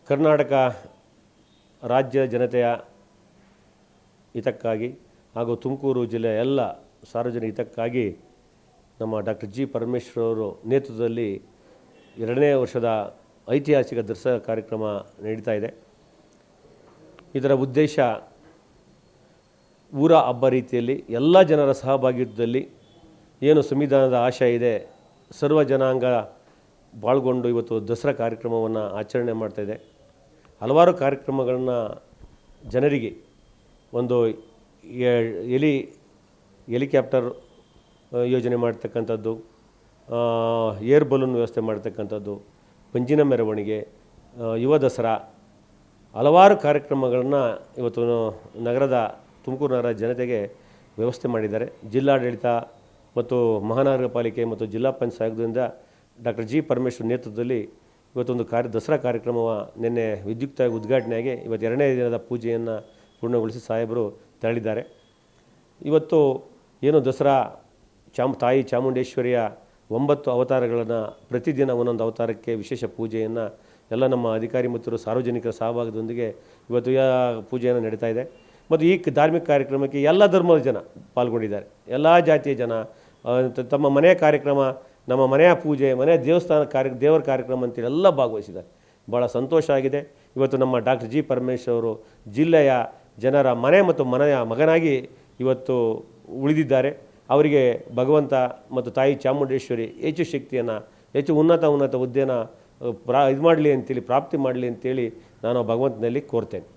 ಕರ್ನಾಟಕ ರಾಜ್ಯ ಜನತೆಯ ಹಿತಕ್ಕಾಗಿ ಹಾಗೂ ತುಮಕೂರು ಜಿಲ್ಲೆಯ ಎಲ್ಲ ಸಾರ್ವಜನಿಕ ಹಿತಕ್ಕಾಗಿ ನಮ್ಮ ಡಾಕ್ಟರ್ ಜಿ ಪರಮೇಶ್ವರ್ ಅವರು ನೇತೃತ್ವದಲ್ಲಿ 2ನೇ ವರ್ಷದ ಐತಿಹಾಸಿಕ ದಸರಾ ಕಾರ್ಯಕ್ರಮ ನಡೀತಾ ಇದೆ. ಇದರ ಉದ್ದೇಶ ಊರ ಹಬ್ಬ ರೀತಿಯಲ್ಲಿ ಎಲ್ಲ ಜನರ ಸಹಭಾಗಿತ್ವದಲ್ಲಿ ಏನು ಸಂವಿಧಾನದ ಆಶಯ ಇದೆ, ಸರ್ವ ಜನಾಂಗ ಬಾಳ್ಗೊಂಡು ಇವತ್ತು ದಸರಾ ಕಾರ್ಯಕ್ರಮವನ್ನು ಆಚರಣೆ ಮಾಡ್ತಾಯಿದೆ. ಹಲವಾರು ಕಾರ್ಯಕ್ರಮಗಳನ್ನು ಜನರಿಗೆ ಒಂದು ಹೆಲಿಕಾಪ್ಟರ್ ಯೋಜನೆ ಮಾಡ್ತಕ್ಕಂಥದ್ದು, ಏರ್ ಬಲೂನ್ ವ್ಯವಸ್ಥೆ ಮಾಡ್ತಕ್ಕಂಥದ್ದು, ಪಂಜಿನ ಮೆರವಣಿಗೆ, ಯುವ ದಸರಾ, ಹಲವಾರು ಕಾರ್ಯಕ್ರಮಗಳನ್ನು ಇವತ್ತು ನಗರದ ತುಮಕೂರು ನಗರ ಜನತೆಗೆ ವ್ಯವಸ್ಥೆ ಮಾಡಿದ್ದಾರೆ. ಜಿಲ್ಲಾಡಳಿತ ಮತ್ತು ಮಹಾನಗರ ಪಾಲಿಕೆ ಮತ್ತು ಜಿಲ್ಲಾ ಪಂಚಾಯತ್ದಿಂದ ಡಾಕ್ಟರ್ ಜಿ ಪರಮೇಶ್ವರ್ ನೇತೃತ್ವದಲ್ಲಿ ಇವತ್ತೊಂದು ದಸರಾ ಕಾರ್ಯಕ್ರಮ ನಿನ್ನೆ ವಿದ್ಯುಕ್ತ ಉದ್ಘಾಟನೆಯಾಗಿ ಇವತ್ತು 2ನೇ ದಿನದ ಪೂಜೆಯನ್ನು ಪೂರ್ಣಗೊಳಿಸಿ ಸಾಹೇಬರು ತೆರಳಿದ್ದಾರೆ. ಇವತ್ತು ಏನು ದಸರಾ ತಾಯಿ ಚಾಮುಂಡೇಶ್ವರಿಯ 9 ಅವತಾರಗಳನ್ನು ಪ್ರತಿದಿನ ಒಂದೊಂದು ಅವತಾರಕ್ಕೆ ವಿಶೇಷ ಪೂಜೆಯನ್ನು ಎಲ್ಲ ನಮ್ಮ ಅಧಿಕಾರಿ ಮತ್ತು ಸಾರ್ವಜನಿಕರ ಸಹಭಾಗದೊಂದಿಗೆ ಇವತ್ತು ಪೂಜೆಯನ್ನು ನಡೀತಾ ಇದೆ. ಮತ್ತು ಈ ಧಾರ್ಮಿಕ ಕಾರ್ಯಕ್ರಮಕ್ಕೆ ಎಲ್ಲ ಧರ್ಮದ ಜನ ಪಾಲ್ಗೊಂಡಿದ್ದಾರೆ. ಎಲ್ಲ ಜಾತಿಯ ಜನ ತಮ್ಮ ಮನೆಯ ಕಾರ್ಯಕ್ರಮ, ನಮ್ಮ ಮನೆಯ ಪೂಜೆ, ಮನೆಯ ದೇವಸ್ಥಾನ ದೇವರ ಕಾರ್ಯಕ್ರಮ ಅಂತೇಳಿ ಎಲ್ಲ ಭಾಗವಹಿಸಿದ್ದಾರೆ. ಭಾಳ ಸಂತೋಷ ಆಗಿದೆ. ಇವತ್ತು ನಮ್ಮ ಡಾಕ್ಟರ್ ಜಿ ಪರಮೇಶ್ವರ್ ಅವರು ಜಿಲ್ಲೆಯ ಜನರ ಮನೆ ಮತ್ತು ಮನೆಯ ಮಗನಾಗಿ ಇವತ್ತು ಉಳಿದಿದ್ದಾರೆ. ಅವರಿಗೆ ಭಗವಂತ ಮತ್ತು ತಾಯಿ ಚಾಮುಂಡೇಶ್ವರಿ ಹೆಚ್ಚು ಶಕ್ತಿಯನ್ನು, ಹೆಚ್ಚು ಉನ್ನತ ಹುದ್ದೆಯನ್ನು ಇದು ಮಾಡಲಿ ಅಂತೇಳಿ, ಪ್ರಾಪ್ತಿ ಮಾಡಲಿ ಅಂತೇಳಿ ನಾನು ಭಗವಂತನಲ್ಲಿ ಕೋರ್ತೇನೆ.